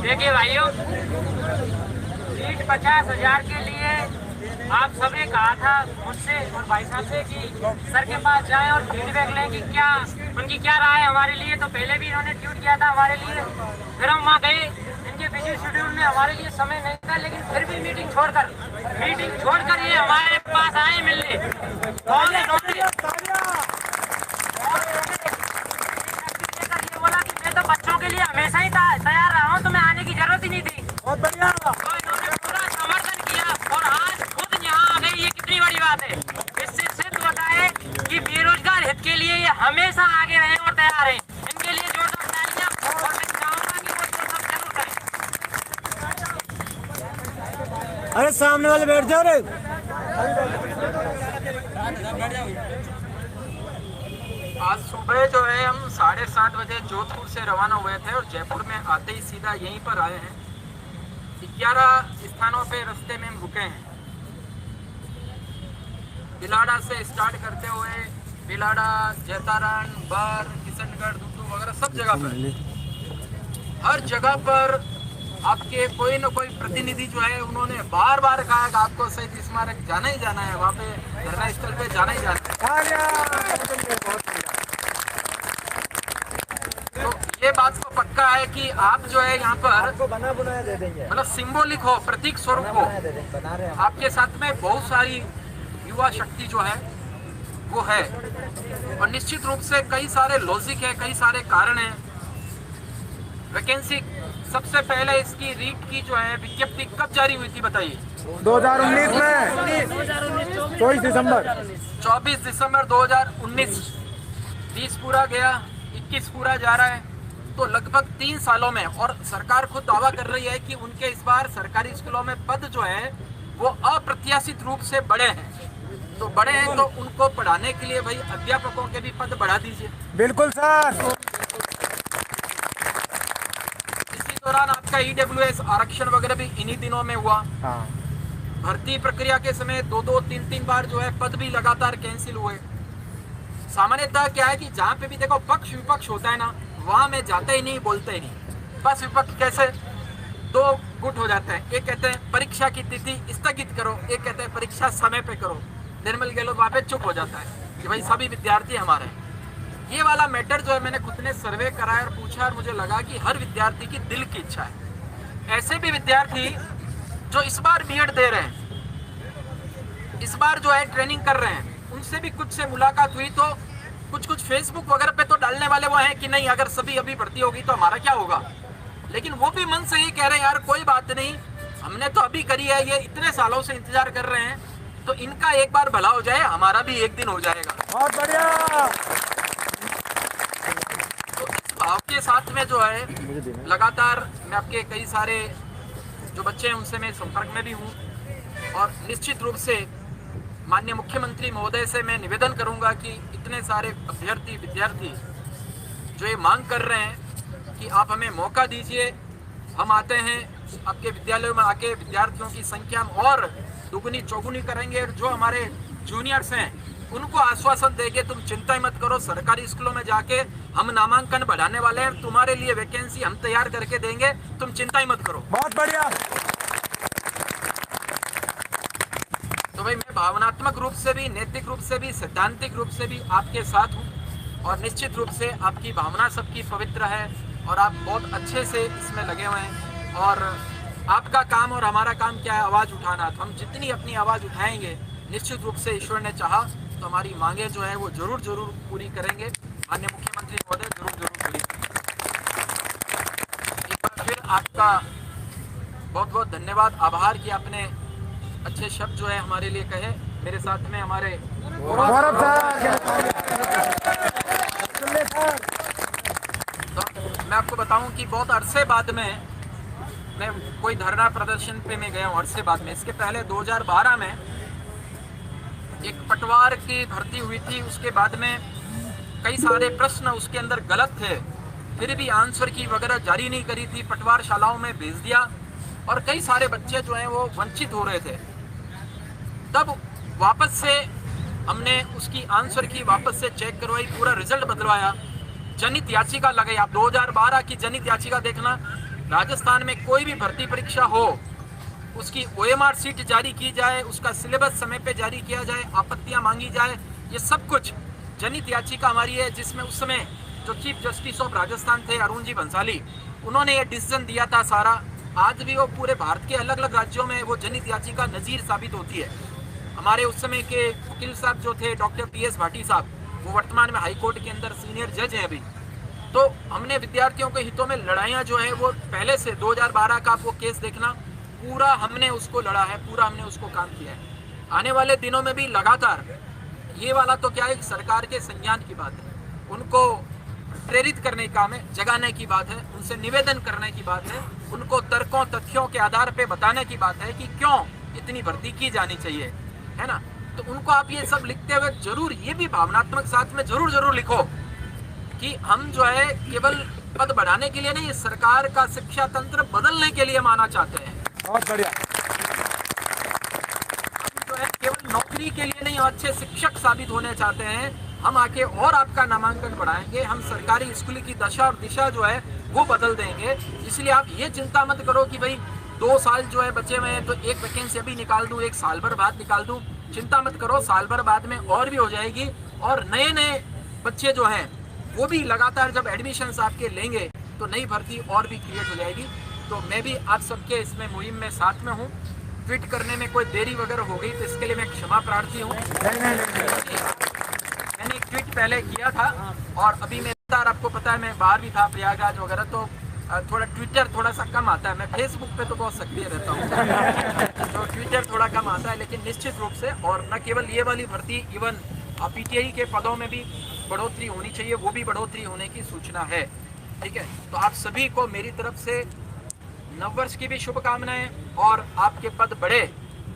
देखिए भाइयों, सीट 50,000 के लिए आप सबने कहा था मुझसे और भाई साहब से कि सर के पास जाएं और फीडबैक लें कि क्या उनकी क्या राय है हमारे लिए। तो पहले भी इन्होंने ट्वीट किया था हमारे लिए, फिर हम वहाँ गए, इनके बिजी शेड्यूल में हमारे लिए समय नहीं था, लेकिन फिर भी मीटिंग छोड़कर ये हमारे पास आए मिलने। ये बोला कि मैं तो बच्चों के लिए हमेशा ही तैयार रहा हूँ, तो मैं आने की जरूरत ही नहीं थी। बहुत बढ़िया। तो इन्होंने पूरा समर्थन किया और आज खुद यहाँ आ गई, ये कितनी बड़ी बात है। इससे सिद्ध होता है कि बेरोजगार हित के लिए ये हमेशा आगे रहे और तैयार है। इनके लिए जोरदार तालियां, और मैं चाहूंगा कि वो सब जरूर करें। अरे सामने वाले बैठ जाओ रे। आज सुबह जो है हम 7:30 बजे जोधपुर से रवाना हुए थे और जयपुर में आते ही सीधा यहीं पर आए हैं। 11 स्थानों पे रास्ते में हम रुके हैं। बिलाड़ा से स्टार्ट करते हुए बिलाड़ा, जैतारण, बर, किशनगढ़, दुद्दू वगैरह सब जगह पर, हर जगह पर आपके कोई न कोई प्रतिनिधि जो है उन्होंने बार बार कहा कि आपको शहीद स्मारक जाना ही जाना है, वहाँ पे धरना स्थल पे जाना ही जाना है। तो ये बात को पक्का है कि आप जो है यहाँ पर बना बनाया दे देंगे, मतलब सिंबॉलिक हो, प्रतीक स्वरूप हो, आपके साथ में बहुत सारी युवा शक्ति जो है वो है, और निश्चित रूप से कई सारे लॉजिक है, कई सारे कारण हैं। वैकेंसी सबसे पहले इसकी रीट की जो है विज्ञप्ति कब जारी हुई थी बताइए? 2019 में 24 दिसंबर 2019। 20 पूरा गया, 21 पूरा जा रहा है, तो लगभग 3 सालों में। और सरकार खुद दावा कर रही है कि उनके इस बार सरकारी स्कूलों में पद जो है वो अप्रत्याशित रूप से बढ़े हैं। तो बढ़े हैं तो उनको पढ़ाने के लिए भाई अध्यापकों के भी पद बढ़ा दीजिए। बिल्कुल सर। दौरान आपका EWS आरक्षण वगैरह भी इन्हीं दिनों में हुआ। हाँ। भर्ती प्रक्रिया के समय 2-2, 3-3 बार जो है पद भी लगातार कैंसिल हुए। सामान्यतः क्या है कि जहाँ पे भी देखो पक्ष विपक्ष होता है ना, वहाँ में जाते ही नहीं, बोलते ही नहीं। बस विपक्ष कैसे 2 गुट हो जाते हैं, एक कहते हैं परीक्षा की तिथि स्थगित करो, एक कहते हैं परीक्षा समय पे करो। निर्मल गहलोत वहाँ पे चुप हो जाता है कि भाई सभी विद्यार्थी हमारे। ये वाला मैटर जो है मैंने खुद ने सर्वे कराया और पूछा, और मुझे लगा कि हर विद्यार्थी की दिल की इच्छा है। ऐसे भी विद्यार्थी जो इस बार बीएड दे रहे हैं, इस बार जो है ट्रेनिंग कर रहे हैं, उनसे भी कुछ से मुलाकात हुई तो कुछ फेसबुक वगैरह पे तो डालने वाले वो हैं कि नहीं अगर सभी अभी भर्ती होगी तो हमारा क्या होगा। लेकिन वो भी मन से ही कह रहे हैं यार कोई बात नहीं, हमने तो अभी करी है, ये इतने सालों से इंतजार कर रहे हैं, तो इनका एक बार भला हो जाए, हमारा भी एक दिन हो जाएगा। बहुत बढ़िया। भाव के साथ में जो है लगातार मैं आपके कई सारे जो बच्चे हैं उनसे मैं संपर्क में भी हूँ, और निश्चित रूप से माननीय मुख्यमंत्री महोदय से मैं निवेदन करूँगा कि इतने सारे अभ्यर्थी विद्यार्थी जो ये मांग कर रहे हैं कि आप हमें मौका दीजिए, हम आते हैं आपके विद्यालयों में आके विद्यार्थियों की संख्या और दुगुनी चौगुनी करेंगे। और जो हमारे जूनियर्स हैं उनको आश्वासन देंगे तुम चिंता ही मत करो, सरकारी स्कूलों में जाके हम नामांकन बढ़ाने वाले हैं, तुम्हारे लिए वैकेंसी हम तैयार करके देंगे, तुम चिंता ही मत करो। बहुत बढ़िया। तो भाई मैं भावनात्मक रूप से भी, नैतिक रूप से भी, सैद्धांतिक रूप से भी आपके साथ हूँ, और निश्चित रूप से आपकी भावना सबकी पवित्र है और आप बहुत अच्छे से इसमें लगे हुए हैं। और आपका काम और हमारा काम क्या है, आवाज़ उठाना। तो हम जितनी अपनी आवाज़ उठाएंगे निश्चित रूप से ईश्वर ने चाहा तो हमारी मांगे जो है वो जरूर पूरी करेंगे। माननीय मुख्यमंत्री महोदय जरूर पूरी करेंगे। एक बार फिर आपका बहुत बहुत धन्यवाद, आभार कि आपने अच्छे शब्द जो है हमारे लिए कहे। मेरे साथ में हमारे गौरव सर। तो मैं आपको बताऊं कि बहुत अरसे बाद में मैं कोई धरना प्रदर्शन पे मैं गया हूँ, अरसे बाद में। इसके पहले 2012 में एक पटवार की भर्ती हुई थी, उसके बाद में कई सारे प्रश्न उसके अंदर गलत थे, फिर भी आंसर की वगैरह जारी नहीं करी थी, पटवार शालाओं में भेज दिया और कई सारे बच्चे जो हैं वो वंचित हो रहे थे। तब वापस से हमने उसकी आंसर की वापस से चेक करवाई, पूरा रिजल्ट बदलवाया, जनहित याचिका लगाई। आप 2012 की जनहित याचिका देखना, राजस्थान में कोई भी भर्ती परीक्षा हो उसकी OMR सीट जारी की जाए, उसका सिलेबस समय पे जारी किया जाए, आपत्तियां मांगी जाए, ये सब कुछ जनहित याचिका हमारी है। जिसमें उस समय जो चीफ जस्टिस ऑफ राजस्थान थे अरुण जी बंसाली, उन्होंने ये डिसीजन दिया था सारा। आज भी वो पूरे भारत के अलग अलग राज्यों में वो जनहित याचिका नज़ीर साबित होती है। हमारे उस समय के वकील साहब जो थे डॉक्टर PS भाटी साहब, वो वर्तमान में हाई कोर्ट के अंदर सीनियर जज हैं अभी। तो हमने विद्यार्थियों के हितों में लड़ाइयाँ जो है वो पहले से 2012 का आप वो केस देखना, पूरा हमने उसको लड़ा है, पूरा हमने उसको काम किया है। आने वाले दिनों में भी लगातार, ये वाला तो क्या है सरकार के संज्ञान की बात है, उनको प्रेरित करने का काम है, जगाने की बात है, उनसे निवेदन करने की बात है, उनको तर्कों तथ्यों के आधार पे बताने की बात है कि क्यों इतनी भर्ती की जानी चाहिए, है ना। तो उनको आप ये सब लिखते हुए जरूर ये भी भावनात्मक साथ में जरूर लिखो कि हम जो है केवल पद बढ़ाने के लिए नहीं, सरकार का शिक्षा तंत्र बदलने के लिए माना चाहते हैं। बहुत बढ़िया। हम जो है केवल नौकरी के लिए नहीं, अच्छे शिक्षक साबित होने चाहते हैं। हम आके और आपका नामांकन बढ़ाएंगे, हम सरकारी स्कूल की दशा और दिशा जो है वो बदल देंगे। इसलिए आप ये चिंता मत करो कि भाई 2 साल जो है बचे हुए हैं तो एक वैकेंसी अभी निकाल दूं, एक साल भर बाद निकाल दूं। चिंता मत करो, साल भर बाद में और भी हो जाएगी और नए बच्चे जो हैं वो भी लगातार जब एडमिशन्स आपके लेंगे तो नई भर्ती और भी क्रिएट हो जाएगी। तो मैं भी आप सबके इसमें मुहिम में साथ में हूँ। ट्वीट करने में कोई देरी वगैरह हो गई तो इसके लिए मैं क्षमा प्रार्थी हूँ। मैंने एक ट्वीट पहले किया था और अभी मैं आपको पता है मैं बाहर भी था, प्रयागराज वगैरह, तो थोड़ा ट्विटर थोड़ा सा कम आता है। मैं फेसबुक पे तो बहुत सक्रिय रहता हूँ तो ट्विटर थोड़ा कम आता है, लेकिन निश्चित रूप से, और न केवल ये वाली भर्ती, इवन PTI के पदों में भी बढ़ोतरी होनी चाहिए, वो भी बढ़ोतरी होने की सूचना है। ठीक है, तो आप सभी को मेरी तरफ से नववर्ष की भी शुभकामनाएं और आपके पद बढ़े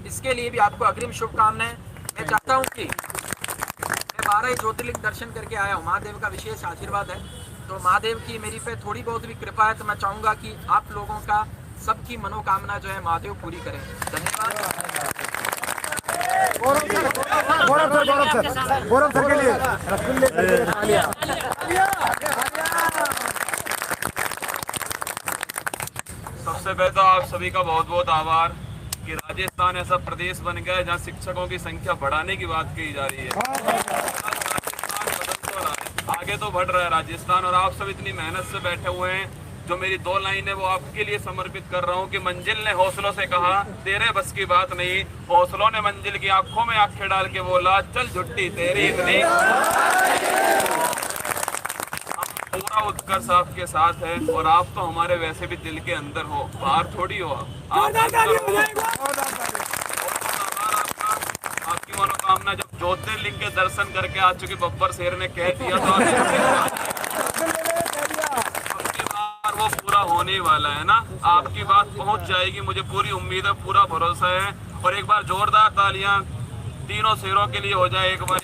इसके लिए भी आपको अग्रिम शुभकामनाएं। मैं चाहता हूँ कि मैं 12 ज्योतिर्लिंग दर्शन करके आया हूँ, महादेव का विशेष आशीर्वाद है, तो महादेव की मेरी पे थोड़ी बहुत भी कृपा है, तो मैं चाहूँगा कि आप लोगों का सबकी मनोकामना जो है महादेव पूरी करें। धन्यवाद। गौरव सर के लिए सबसे पहले तो आप सभी का बहुत बहुत आभार कि राजस्थान ऐसा प्रदेश बन गया है जहाँ शिक्षकों की संख्या बढ़ाने की बात कही जा रही है। राजस्थान बदल तो रहा है, आगे तो बढ़ रहा है राजस्थान, और आप सब इतनी मेहनत से बैठे हुए हैं। जो मेरी 2 लाइन है वो आपके लिए समर्पित कर रहा हूँ कि मंजिल ने हौसलों से कहा तेरे बस की बात नहीं, हौसलों ने मंजिल की आंखों में आंखें डाल के बोला चल झुट्टी तेरी इतनी। पूरा उत्कर्ष आपके साथ है और आप तो हमारे वैसे भी दिल के अंदर हो, बाहर थोड़ी हो आप। आपकी मनोकामना जब ज्योतिर्लिंग के दर्शन करके आ चुके बब्बर शेर ने कह दिया तो वो पूरा होने वाला है ना, आपकी बात पहुंच जाएगी, मुझे पूरी उम्मीद है, पूरा भरोसा है। और एक बार जोरदार तालियां तीनों शेरों के लिए हो जाए एक बार।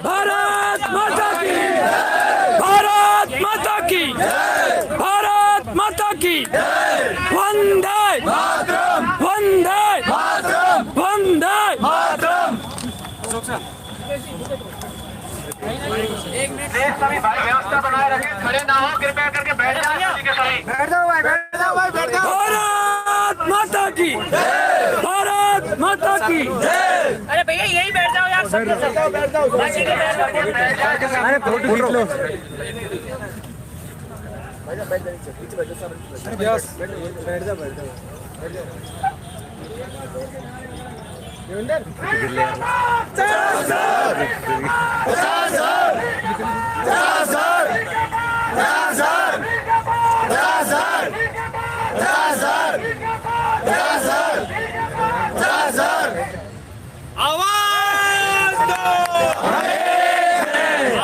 भारत माता की, भारत माता की, भारत माता की, वंदे मातरम, वंदे मातरम, वंदे मातरम। एक मिनट ना हो, कृपया करके बैठ जाओ सभी के सभी। बैठ जाओ भाई, बैठ जाओ भाई, बैठ जाओ। भारत माता की भारत माता की अरे भैया यही बैठ जाओ यार, सब के सब बैठ जाओ। अरे फोटो खींच लो। बैठ जाओ, बैठ जाओ। आवाज दो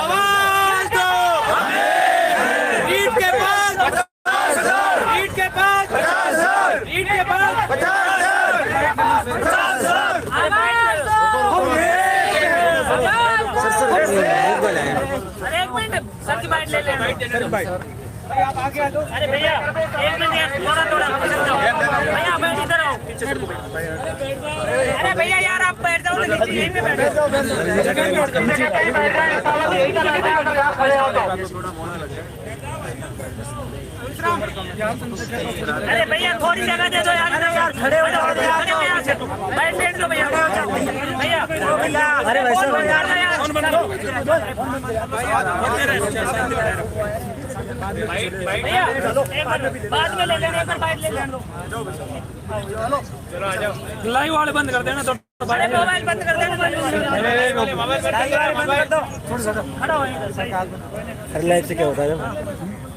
आवाज दो ईट के पास ईट के पास ईट के पास अरे एक मिनट सर की बाइट ले लें। अरे भैया एक मिनट थोड़ा थोड़ा भैया बैठ इधर आओ। अरे भैया यार आप बैठ जाओ, यहीं पे बैठ जाओ। अरे भैया थोड़ी जगह दे दो यार, खड़े हो जाओ। बैठ लो भैया, भैया अरे भैया बाद में ले लेना, एक बार बाइट ले लेना। लाइव वाले बंद कर देना तो अरे मोबाइल बंद कर देना, खड़ा हो अरे लाइव से क्या होता है,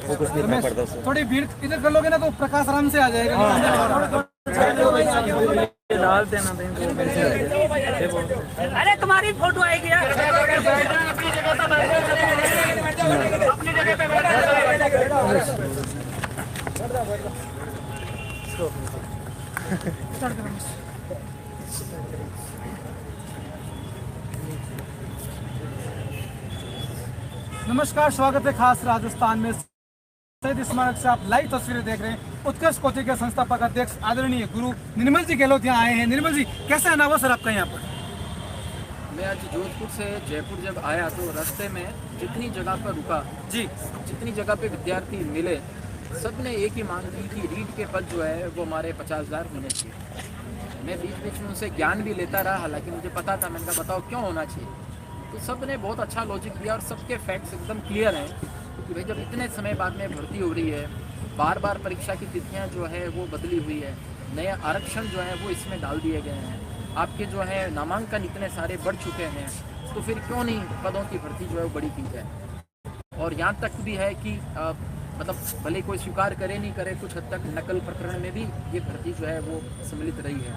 फोकस नहीं करना पड़ता उससे। थोड़ी भीड़ इधर कर लोगे ना तो प्रकाश आराम से आ जाएगा। डाल देना। अरे तुम्हारी फोटो आएगी यार। अपनी जगह पे बैठ जाओ, अपनी जगह पे बैठ जाओ। नमस्कार, स्वागत है खास राजस्थान में शहीद स्मारक से आप लाइव तस्वीरें देख रहे हैं। उत्कर्ष कोटि के संस्थापक अध्यक्ष आदरणीय गुरु निर्मल जी गहलोत यहाँ आए हैं। निर्मल जी, कैसा है ना सर आपका यहाँ पर? मैं आज जोधपुर से जयपुर जब आया तो रास्ते में जितनी जगह पर रुका जी, जितनी जगह पे विद्यार्थी मिले, सब ने एक ही मांग की कि रीट के पद जो है वो हमारे 50,000 होने चाहिए। मैं बीच बीच में उनसे ज्ञान भी लेता रहा, हालांकि मुझे पता था। मैंने कहा बताओ क्यों होना चाहिए, तो सब ने बहुत अच्छा लॉजिक दिया और सबके फैक्ट्स एकदम क्लियर हैं कि भाई जब इतने समय बाद में भर्ती हो रही है, बार बार परीक्षा की तिथियां जो है वो बदली हुई है, नए आरक्षण जो है वो इसमें डाल दिए गए हैं, आपके जो है नामांकन इतने सारे बढ़ चुके हैं, तो फिर क्यों नहीं पदों की भर्ती जो है वो बड़ी की जाए। और यहाँ तक भी है कि मतलब भले कोई स्वीकार करे नहीं करे, कुछ हद तक नकल प्रकरण में भी ये भर्ती जो है वो सम्मिलित रही है।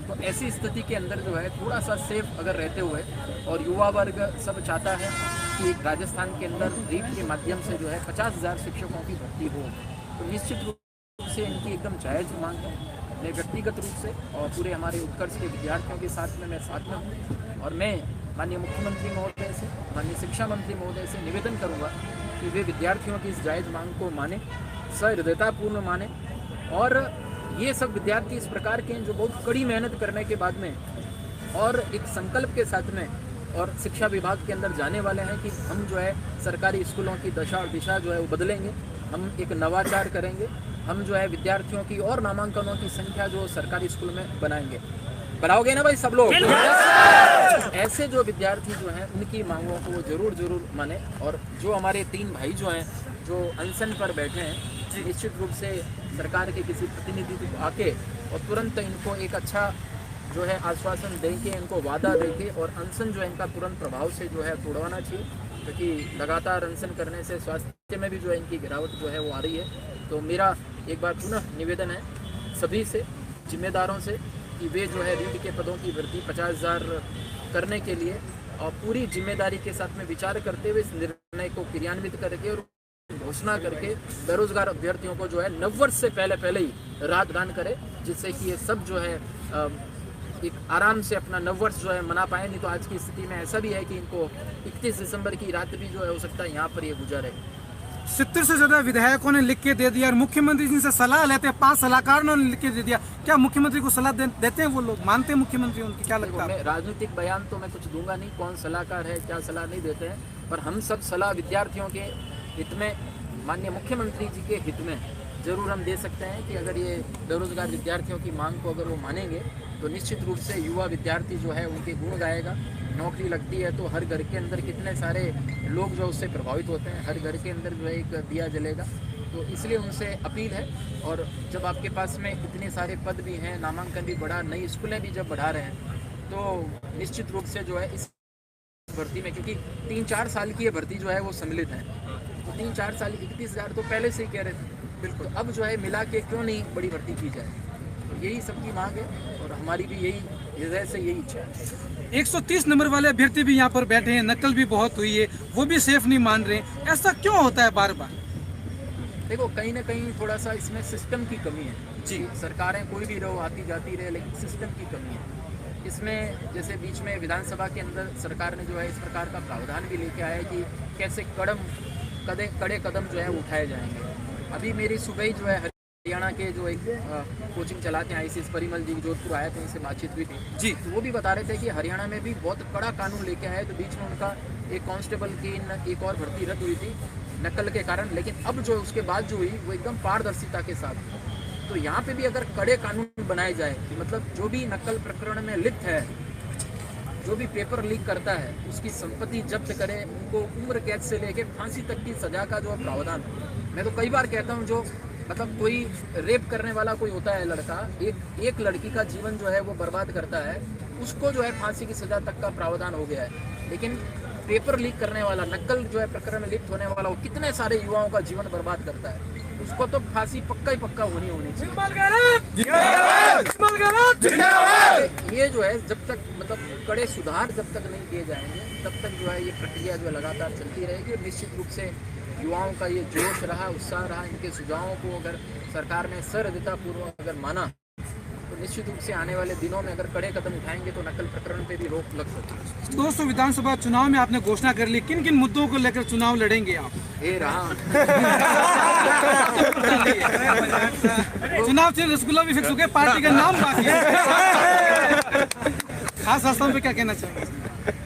तो ऐसी स्थिति के अंदर जो है थोड़ा सा सेफ अगर रहते हुए, और युवा वर्ग सब चाहता है कि राजस्थान के अंदर रीट के माध्यम से जो है 50,000 शिक्षकों की भर्ती हो, तो निश्चित रूप से इनकी एकदम जायज़ मांग है। मैं व्यक्तिगत रूप से और पूरे हमारे उत्कर्ष के विद्यार्थियों के साथ में मैं साथ में हूँ, और मैं माननीय मुख्यमंत्री महोदय से, माननीय शिक्षा मंत्री महोदय से निवेदन करूँगा कि वे विद्यार्थियों की इस जायज़ मांग को माने, सहृदयतापूर्ण माने। और ये सब विद्यार्थी इस प्रकार के हैं जो बहुत कड़ी मेहनत करने के बाद में और एक संकल्प के साथ में और शिक्षा विभाग के अंदर जाने वाले हैं कि हम जो है सरकारी स्कूलों की दशा और दिशा जो है वो बदलेंगे, हम एक नवाचार करेंगे, हम जो है विद्यार्थियों की और नामांकनों की संख्या जो सरकारी स्कूल में बनाएंगे। बनाओगे ना भाई सब लोग? ऐसे जो विद्यार्थी जो हैं उनकी मांगों को वो जरूर माने। और जो हमारे 3 भाई जो हैं जो अनशन पर बैठे हैं, निश्चित रूप से सरकार के किसी प्रतिनिधि को आके और तुरंत इनको एक अच्छा जो है आश्वासन देंगे, इनको वादा देंगे, और अनशन जो है इनका तुरंत प्रभाव से जो है तोड़वाना चाहिए, क्योंकि लगातार अनशन करने से स्वास्थ्य में भी जो है इनकी गिरावट जो है वो आ रही है। तो मेरा एक बार पुनः निवेदन है सभी से, जिम्मेदारों से, कि वे जो है रीट के पदों की भर्ती 50,000 करने के लिए और पूरी जिम्मेदारी के साथ में विचार करते हुए इस निर्णय को क्रियान्वित करके और घोषणा करके बेरोजगार अभ्यर्थियों को जो है नववर्ष से पहले ही राहत प्रदान करे, जिससे कि ये सब जो है एक आराम से अपना नववर्ष जो है मना पाए। नहीं तो आज की स्थिति में ऐसा भी है कि इनको 31 दिसंबर की रात भी जो है हो सकता है यहाँ पर ये गुजरे। 70 से ज्यादा विधायकों ने लिख के दे दिया और मुख्यमंत्री जी से सलाह लेते हैं, 5 सलाहकारों ने लिख के दे दिया। क्या मुख्यमंत्री को सलाह देते हैं वो लोग? मानते हैं मुख्यमंत्री उनकी? क्या लगता है? राजनीतिक बयान तो मैं कुछ दूंगा नहीं, कौन सलाहकार है क्या सलाह नहीं देते हैं, पर हम सब सलाह विद्यार्थियों के हित में माननीय मुख्यमंत्री जी के हित में ज़रूर हम दे सकते हैं कि अगर ये बेरोजगार विद्यार्थियों की मांग को अगर वो मानेंगे तो निश्चित रूप से युवा विद्यार्थी जो है उनके गुण गाएगा। नौकरी लगती है तो हर घर के अंदर कितने सारे लोग जो उससे प्रभावित होते हैं, हर घर के अंदर जो है एक दिया जलेगा। तो इसलिए उनसे अपील है। और जब आपके पास में इतने सारे पद भी हैं, नामांकन भी बढ़ा, नई स्कूलें भी जब बढ़ा रहे हैं, तो निश्चित रूप से जो है इस भर्ती में, क्योंकि 3-4 साल की ये भर्ती जो है वो सम्मिलित है, तो 3-4 साल 31,000 तो पहले से ही कह रहे थे। बिल्कुल, अब जो है मिला के क्यों नहीं बड़ी भर्ती की जाए, तो यही सबकी मांग है और हमारी भी यही हृदय से यही इच्छा है। 130 नंबर वाले अभ्यर्थी भी यहाँ पर बैठे हैं, नकल भी बहुत हुई है, वो भी सेफ नहीं मान रहे, ऐसा क्यों होता है बार बार? देखो, कहीं ना कहीं थोड़ा सा इसमें सिस्टम की कमी है जी। सरकारें कोई भी रहो, आती जाती रहे, लेकिन सिस्टम की कमी है इसमें। जैसे बीच में विधानसभा के अंदर सरकार ने जो है इस प्रकार का प्रावधान भी लेके आया कि कैसे कड़े कदम जो है उठाए जाएंगे। अभी मेरी सुबह ही जो है हरियाणा के जो एक कोचिंग चलाते हैं ICS परिमल जी जोधपुर आए थे, उनसे बातचीत हुई थी जी। तो वो भी बता रहे थे कि हरियाणा में भी बहुत कड़ा कानून लेके आए, तो बीच में उनका एक कांस्टेबल की एक और भर्ती रद्द हुई थी नकल के कारण, लेकिन अब जो उसके बाद जो हुई वो एकदम पारदर्शिता के साथ। तो यहाँ पे भी अगर कड़े कानून बनाए जाए कि मतलब जो भी नकल प्रकरण में लिप्त है, जो भी पेपर लीक करता है, उसकी संपत्ति जब्त करे, उनको उम्र कैद से लेके फांसी तक की सजा का जो प्रावधान। मैं तो कई बार कहता हूँ, जो मतलब कोई रेप करने वाला कोई होता है लड़का, एक लड़की का जीवन जो है वो बर्बाद करता है, उसको जो है फांसी की सजा तक का प्रावधान हो गया है। लेकिन पेपर लीक करने वाला, नकल जो है प्रकरण में लिप्त होने वाला, वो कितने सारे युवाओं का जीवन बर्बाद करता है, उसको तो फांसी पक्का ही पक्का होनी चाहिए। ये जो है जब तक मतलब कड़े सुधार जब तक नहीं किए जाएंगे, तब तक जो है ये प्रक्रिया जो है लगातार चलती रहेगी। और निश्चित रूप से युवाओं का ये जोश रहा, उत्साह रहा, इनके सुझावों को अगर सरकार ने सहृदयतापूर्वक अगर माना, तो निश्चित रूप से आने वाले दिनों में अगर कड़े कदम उठाएंगे तो नकल प्रकरण पे भी रोक लग सकती है। दोस्तों, विधानसभा चुनाव में आपने घोषणा कर ली, किन किन मुद्दों को लेकर चुनाव लड़ेंगे आप? ये रहा चुनाव से रसगुल्ला भी फिक्स हो गया, पार्टी का नाम बाकी है। खास स्थान पे क्या कहना चाहेंगे?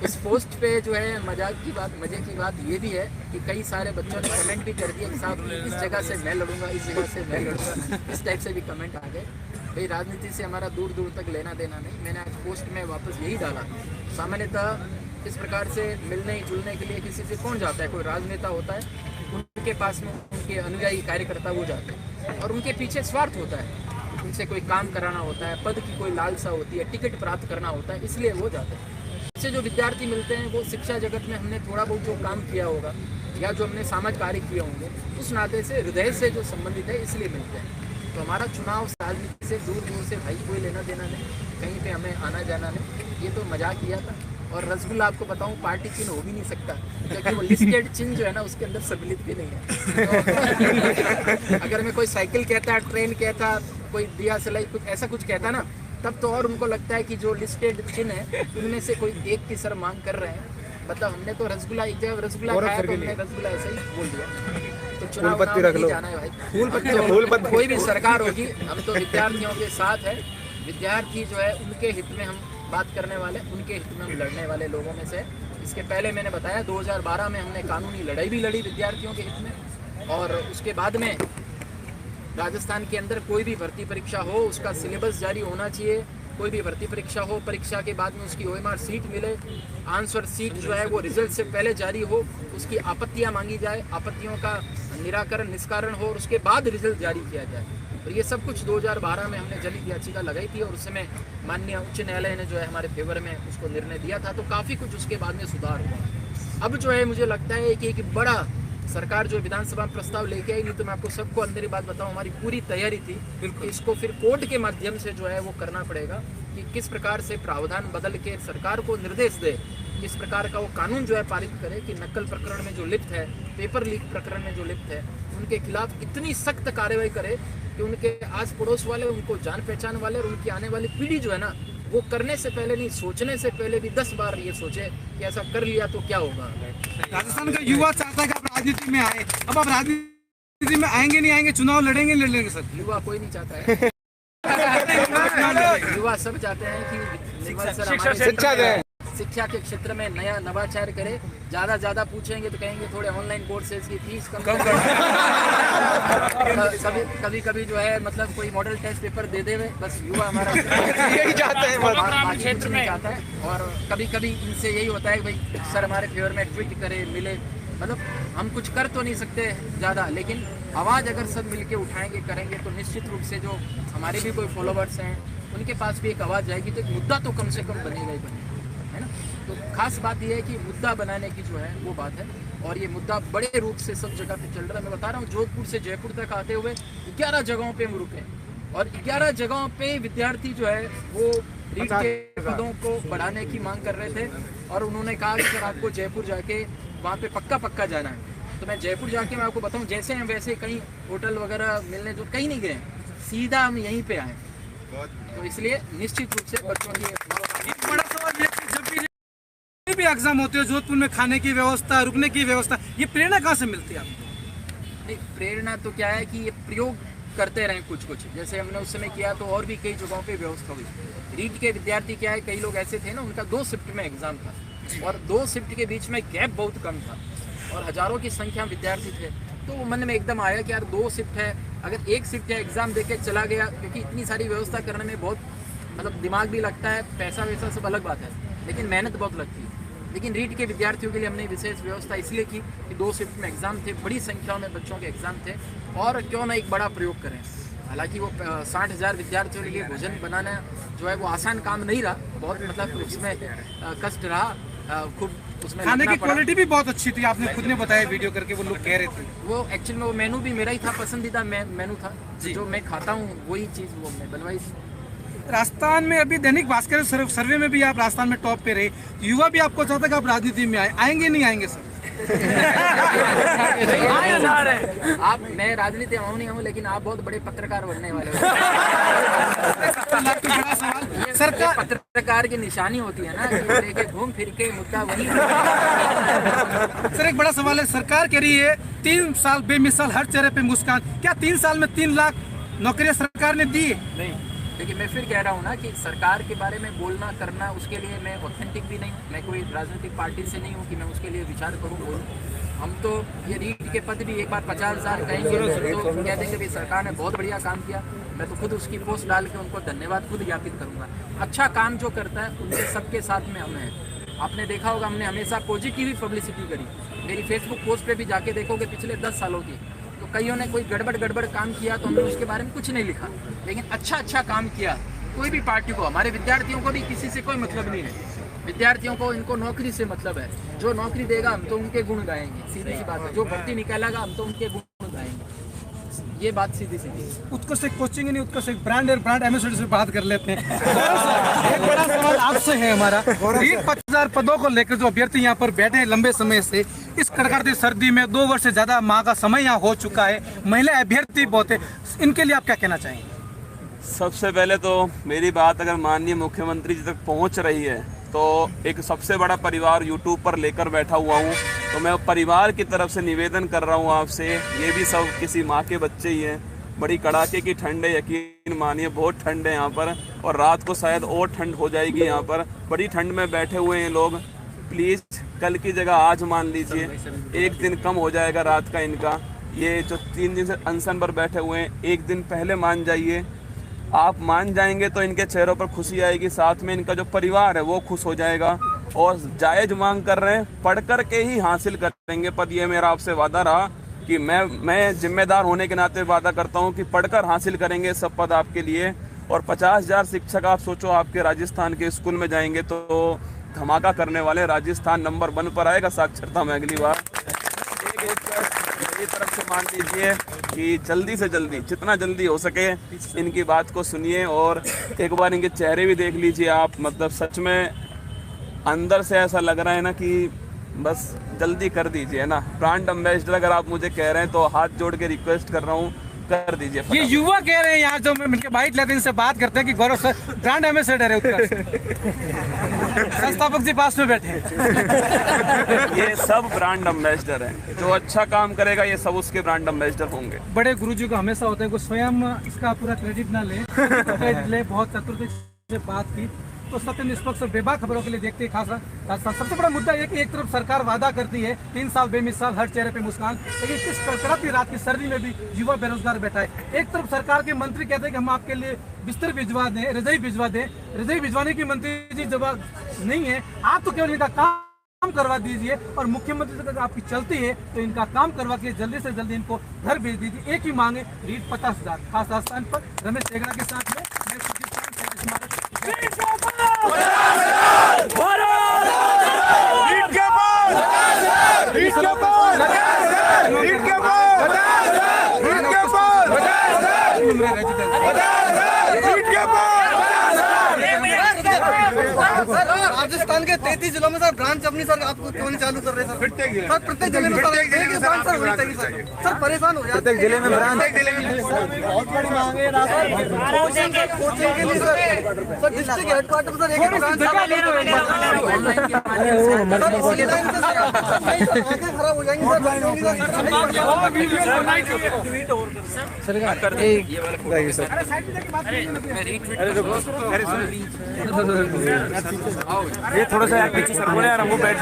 इस पोस्ट पे जो है मजे की बात ये भी है कि कई सारे बच्चों ने कमेंट भी कर दिया कि साहब इस जगह से मैं लड़ूंगा, इस जगह से मैं लड़ूंगा, इस टाइप से भी कमेंट आ गए। भाई, राजनीति से हमारा दूर दूर तक लेना देना नहीं। मैंने आज पोस्ट में वापस यही डाला, सामान्यतः इस प्रकार से मिलने जुलने के लिए किसी से कौन जाता है? कोई राजनेता होता है, उनके पास में उनके अनुयायी कार्यकर्ता वो जाते हैं और उनके पीछे स्वार्थ होता है, उनसे कोई काम कराना होता है, पद की कोई लालसा होती है, टिकट प्राप्त करना होता है, इसलिए वो जाते हैं। इससे जो विद्यार्थी मिलते हैं वो शिक्षा जगत में हमने थोड़ा बहुत जो काम किया होगा या जो हमने सामाजिक कार्य किए होंगे, उस नाते से हृदय से जो संबंधित है, इसलिए मिलते हैं। तो हमारा चुनाव राजनीति से दूर दूर से भाई कोई लेना देना नहीं, कहीं पे हमें आना जाना नहीं। ये तो मजाक किया था। और रसगुल्ला आपको बताऊं, पार्टी चिन्ह हो भी नहीं सकता, क्योंकि वो लिस्टेड चिन्ह जो है ना उसके अंदर सम्मिलित भी नहीं है। तो अगर मैं कोई साइकिल कहता, ट्रेन कहता, कोई दिया सलाई कुछ ऐसा कुछ कहता ना, तब तो और उनको लगता है कि जो लिस्टेड चिन्ह है उनमें से कोई एक की सर मांग कर रहे हैं। मतलब हमने तो रसगुल्ला, एक जगह रसगुल्ला खाया तो हमने रसगुल्ला ऐसे ही बोल दिया। तो चुनाव नहीं जाना है भाई, फूल पत्ती कोई भी सरकार होगी, हम तो विद्यार्थियों के साथ है। विद्यार्थी जो है उनके हित में हम बात करने वाले, उनके हित में हम लड़ने वाले लोगों में से। इसके पहले मैंने बताया 2012 में हमने कानूनी लड़ाई भी लड़ी विद्यार्थियों के हित में, और उसके बाद में राजस्थान के अंदर कोई भी भर्ती परीक्षा हो उसका सिलेबस जारी होना चाहिए। कोई भी भर्ती परीक्षा हो, परीक्षा के बाद में उसकी OMR सीट मिले, आंसर सीट जो है वो रिजल्ट से पहले जारी हो, उसकी आपत्तियां मांगी जाए, आपत्तियों का निराकरण निष्कारण हो और उसके बाद रिजल्ट जारी किया जाए। और ये सब कुछ 2012 में हमने जनहित याचिका लगाई थी और उस समय माननीय उच्च न्यायालय ने जो है हमारे फेवर में उसको निर्णय दिया था। तो काफ़ी कुछ उसके बाद में सुधार हुआ। अब जो है मुझे लगता है कि एक बड़ा सरकार जो विधानसभा में प्रस्ताव लेके आई, नहीं तो मैं आपको सबको अंदर ही बात बताऊं, हमारी पूरी तैयारी थी कि इसको फिर कोर्ट के माध्यम से जो है वो करना पड़ेगा कि किस प्रकार से प्रावधान बदल के सरकार को निर्देश दे, किस प्रकार का वो कानून जो है पारित करे कि नकल प्रकरण में जो लिप्त है, पेपर लीक प्रकरण में जो लिप्त है, उनके खिलाफ इतनी सख्त कार्रवाई करे कि उनके आस पड़ोस वाले, उनको जान पहचान वाले और उनकी आने वाली पीढ़ी जो है ना, वो करने से पहले नहीं, सोचने से पहले भी 10 बार ये सोचे कि ऐसा कर लिया तो क्या होगा। राजस्थान का युवा चाहता है कि आप राजनीति में आए, अब आप राजनीति में आएंगे नहीं आएंगे, चुनाव लड़ेंगे नहीं लड़ेंगे? सर, युवा कोई नहीं चाहता है। युवा सब चाहते हैं कि निर्मल सर हमारे शिक्षा दें, शिक्षा के क्षेत्र में नया नवाचार करे। ज़्यादा पूछेंगे तो कहेंगे थोड़े ऑनलाइन कोर्सेज की फीस कम कर कभी जो है मतलब कोई मॉडल टेस्ट पेपर दे दे बस युवा हमारा यही चाहते हैं, क्षेत्र में चाहता है। और कभी इनसे यही होता है कि भाई सर हमारे फेवर में ट्वीट करे मिले, मतलब हम कुछ कर तो नहीं सकते ज़्यादा, लेकिन आवाज़ अगर सब मिलके उठाएंगे करेंगे तो निश्चित रूप से जो हमारे भी कोई फॉलोवर्स हैं उनके पास भी एक आवाज़ जाएगी, तो एक मुद्दा तो कम से कम बनेगा ही बनेगा, है ना। तो खास बात यह है कि मुद्दा बनाने की जो है वो बात है, और ये मुद्दा बड़े रूप से सब जगह पे चल रहा है। मैं बता रहा हूँ जोधपुर से जयपुर तक आते हुए 11 जगहों पे हम रुके, और 11 जगहों पे विद्यार्थी जो है वो रीट के पदों को बढ़ाने की मांग कर रहे थे, और उन्होंने कहा कि सर आपको जयपुर जाके वहाँ पे पक्का जाना है। तो मैं जयपुर जाके मैं आपको बताऊँ, जैसे हम वैसे कहीं होटल वगैरह मिलने जो कहीं नहीं गए, सीधा हम यहीं पे आए। तो इसलिए निश्चित रूप से बच्चों की बड़ा सवाल ये कि जब भी एग्जाम होते हैं जोधपुर में खाने की व्यवस्था, रुकने की व्यवस्था, ये प्रेरणा कहाँ से मिलती है आपको? नहीं, प्रेरणा तो क्या है कि ये प्रयोग करते रहें कुछ जैसे हमने उस समय किया, तो और भी कई जगहों पे व्यवस्था हुई। रीट के विद्यार्थी क्या है, कई लोग ऐसे थे ना उनका 2 शिफ्ट में एग्जाम था, और 2 शिफ्ट के बीच में गैप बहुत कम था, और हजारों की संख्या विद्यार्थी थे। तो वो मन में एकदम आया कि यार 2 शिफ्ट है, अगर 1 शिफ्ट है एग्जाम देके चला गया, क्योंकि इतनी सारी व्यवस्था करने में बहुत मतलब दिमाग भी लगता है, पैसा वैसा सब अलग बात है, लेकिन मेहनत बहुत लगती है। लेकिन रीट के विद्यार्थियों के लिए हमने विशेष व्यवस्था इसलिए की कि 2 शिफ्ट में एग्जाम थे, बड़ी संख्या में बच्चों के एग्जाम थे, और क्यों ना एक बड़ा प्रयोग करें। हालांकि वो 60,000 विद्यार्थियों के लिए भोजन बनाना जो है वो आसान काम नहीं रहा, बहुत मतलब उसमें कष्ट रहा, खूब उसमें खाने की क्वालिटी भी बहुत अच्छी थी, आपने खुद ने बताया वीडियो करके, वो लोग कह रहे थे। वो एक्चुअल में वो मेनू भी मेरा ही था, पसंदीदा मेनू था, जो मैं खाता हूँ वही चीज़ वो मैं बनवाई थी। राजस्थान में अभी दैनिक भास्कर सर्वे में भी आप राजस्थान में टॉप पे रहे, युवा भी आपको चाहता है कि आप राजनीति में आएंगे नहीं आएंगे सर? आप मैं राजनीति आऊँ नहीं हूँ, लेकिन आप बहुत बड़े पत्रकार बनने वाले हो। सरकार पत्रकार की निशानी होती है ना, लेके घूम फिर के मुद्दा वही। सर एक बड़ा सवाल है, सरकार कह रही है 3 साल बेमिसाल हर चेहरे पे मुस्कान, क्या 3 साल में 3 लाख नौकरियां सरकार ने दी? नहीं, देखिए मैं फिर कह रहा हूँ ना कि सरकार के बारे में बोलना करना, उसके लिए मैं ऑथेंटिक भी नहीं, मैं कोई राजनीतिक पार्टी से नहीं हूँ कि मैं उसके लिए विचार करूँ बोलूँ। हम तो ये रीट के पद भी एक बार 50,000 कहेंगे तो कह देंगे भाई सरकार ने बहुत बढ़िया काम किया। मैं तो खुद उसकी पोस्ट डाल के उनको धन्यवाद खुद ज्ञापित करूँगा। अच्छा काम जो करता है उनके सबके साथ में हम हैं। आपने देखा होगा हमने हमेशा पॉजिटिव ही पब्लिसिटी करी। मेरी फेसबुक पोस्ट पे भी जाके देखोगे पिछले 10 सालों की, तो कईयों ने कोई गड़बड़ काम किया तो हमने उसके बारे में कुछ नहीं लिखा, लेकिन अच्छा काम किया कोई भी पार्टी को। हमारे विद्यार्थियों को भी किसी से कोई मतलब नहीं है, विद्यार्थियों को इनको नौकरी से मतलब है। जो नौकरी देगा हम तो उनके गुण गाएंगे, सीधी सी बात है। जो भर्ती निकालेगा हम तो उनके गुण गाएंगे, ये बात सीधी उत्कृष्ट एक कोचिंग नहीं, उत्कृष्ट एक ब्रांड और ब्रांड एम्बेसडर से बात कर लेते हैं। एक बड़ा सवाल आपसे है हमारा, रीट 50,000 पदों को लेकर जो अभ्यर्थी यहाँ पर बैठे हैं लंबे समय से, इस कड़कड़ती सर्दी में 2 वर्ष से ज्यादा माह का समय यहाँ हो चुका है, महिला अभ्यर्थी बहुत है, इनके लिए आप क्या कहना चाहेंगे? सबसे पहले तो मेरी बात अगर माननीय मुख्यमंत्री जी तक पहुंच रही है तो एक सबसे बड़ा परिवार यूट्यूब पर लेकर बैठा हुआ हूं, तो मैं परिवार की तरफ से निवेदन कर रहा हूं आपसे, ये भी सब किसी माँ के बच्चे ही हैं। बड़ी कड़ाके की ठंड है, यकीन मानिए बहुत ठंड है यहाँ पर, और रात को शायद और ठंड हो जाएगी यहाँ पर। बड़ी ठंड में बैठे हुए हैं लोग, प्लीज़ कल की जगह आज मान लीजिए, 1 दिन कम हो जाएगा रात का इनका। ये जो 3 दिन से अनशन पर बैठे हुए हैं, 1 दिन पहले मान जाइए। आप मान जाएंगे तो इनके चेहरों पर खुशी आएगी, साथ में इनका जो परिवार है वो खुश हो जाएगा। और जायज़ मांग कर रहे हैं, पढ़ कर के ही हासिल करेंगे पद। ये मेरा आपसे वादा रहा कि मैं जिम्मेदार होने के नाते वादा करता हूँ कि पढ़कर हासिल करेंगे सब पद आपके लिए। और 50,000 शिक्षक आप सोचो आपके राजस्थान के स्कूल में जाएंगे तो धमाका करने वाले, राजस्थान नंबर 1 पर आएगा साक्षरता में अगली बार। मेरी तरफ से मान लीजिए कि जल्दी से जल्दी, जितना जल्दी हो सके इनकी बात को सुनिए, और एक बार इनके चेहरे भी देख लीजिए आप। मतलब सच में अंदर से ऐसा लग रहा है ना कि बस जल्दी कर दीजिए ना। ब्रांड एम्बेसडर अगर आप मुझे कह रहे हैं तो हाथ जोड़ के रिक्वेस्ट कर रहा हूँ, कर दीजिए। ये युवा कह रहे हैं यहाँ जो मिलकर बाइट लेते हैं, इनसे बात करते हैं कि गौरव सर ब्रांड एम्बेसडर है, संस्थापक जी पास में बैठे हैं। ये सब ब्रांड एम्बेसडर हैं, जो अच्छा काम करेगा ये सब उसके ब्रांड एम्बेसडर होंगे। बड़े गुरुजी को हमेशा होता है कि स्वयं इसका पूरा क्रेडिट ना ले, क्रेडिट ले। बहुत चतुर्थी से बात की को सत्य, निष्पक्ष और बेबाक खबरों के लिए देखते हैं खास राजस्थान। सबसे बड़ा मुद्दा ये कि एक तरफ सरकार वादा करती है 3 साल बेमिसाल, हर चेहरे पे मुस्कान, लेकिन किस कड़कड़ाती रात की सर्दी में भी युवा बेरोजगार बैठा है। एक तरफ सरकार के मंत्री कहते हैं कि हम आपके लिए बिस्तर भिजवा दें, रजाई भिजवा दें। रजाई भिजवाने की मंत्री जी जवाब नहीं है, आप तो केवल इनका काम करवा दीजिए, और मुख्यमंत्री अगर आपकी चलती है तो इनका काम करवा के जल्दी से जल्दी इनको घर भेज दीजिए। एक ही मांग है, रीट 50,000। खास राजस्थान पर रमेश टेगड़ा के साथ में मैं सुजीत खान, शहीद स्मारक। राजस्थान के 33 जिलों में सर ब्रांच अपनी सर आपको क्यों नहीं चालू कर रहे सर? सर प्रत्येक जिले में सर एक ब्रांच सर होनी चाहिए सर। सर परेशान हो जाते हैं, प्रत्येक जिले में ब्रांच। बहुत बड़ी मांग है कोचिंग के लिए सर डिस्ट्रिक्ट हेडक्वार्टर पर सर एक ब्रांच खराब हो जाएंगे ये थोड़ा सा पीछे सर बोले यार, हमको बैठ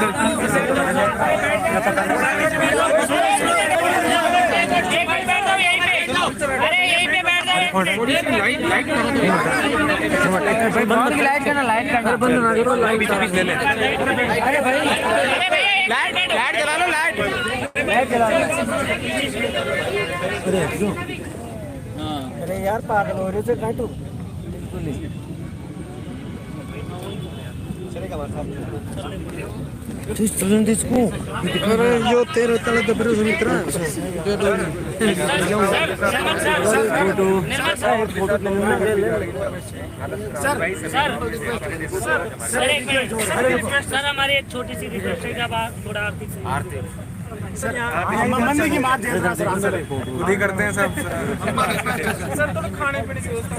बंद की लाइट करना, लाइट करना बंद ना करो, लाइट ले ले। अरे भाई लाइट जला लो, लाइट जला लो। अरे यार पागल हो रहे थे काहे तू? बिल्कुल जो तेरे तले दबरे सुमित्रा सर हमारी एक छोटी सी रिक्वेस्ट है, जब आप थोड़ा आर्थिक मंदिर की बात खुद ही करते हैं सब। सर तो खाने पीने की व्यवस्था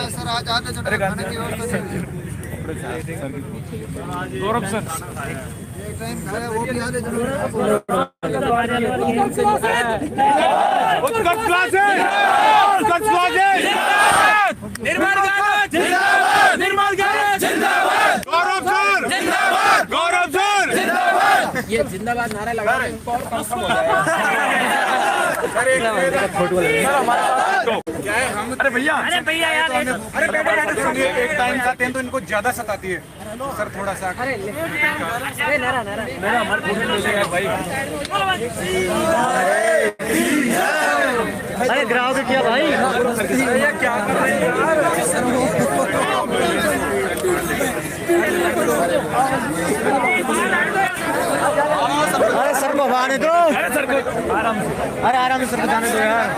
सर आज आते जो खाने की व्यवस्था गौरव सर टाइम खाया वो भी आते जरूर। उत्कर्ष क्लास है, उत्कर्ष क्लास है। निर्मल गैरेज जिंदाबाद, निर्मल गैरेज जिंदाबाद, गौरव सर जिंदाबाद, गौरव सर जिंदाबाद। ये जिंदाबाद नारा लगा रहे हैं, कौन कम हो जाएगा। क्या है हम? अरे भैया यार, अरे बेटे एक टाइम खाते हैं तो इनको ज्यादा सताती है सर, थोड़ा सा। मेरा हमारे फोटो ले लेगा भाई। अरे ग्राहक क्या भाई, ये क्या कर रहे हैं यार? अरे सर को आने दो, अरे सर को आराम से, अरे आराम से सर को जाने दो यार।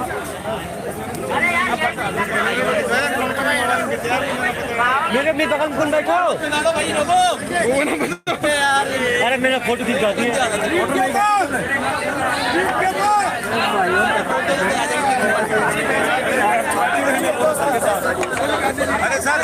मेरे अपनी बगल में बैठो। अरे मेरा फोटो खिंचवाती है। अरे सर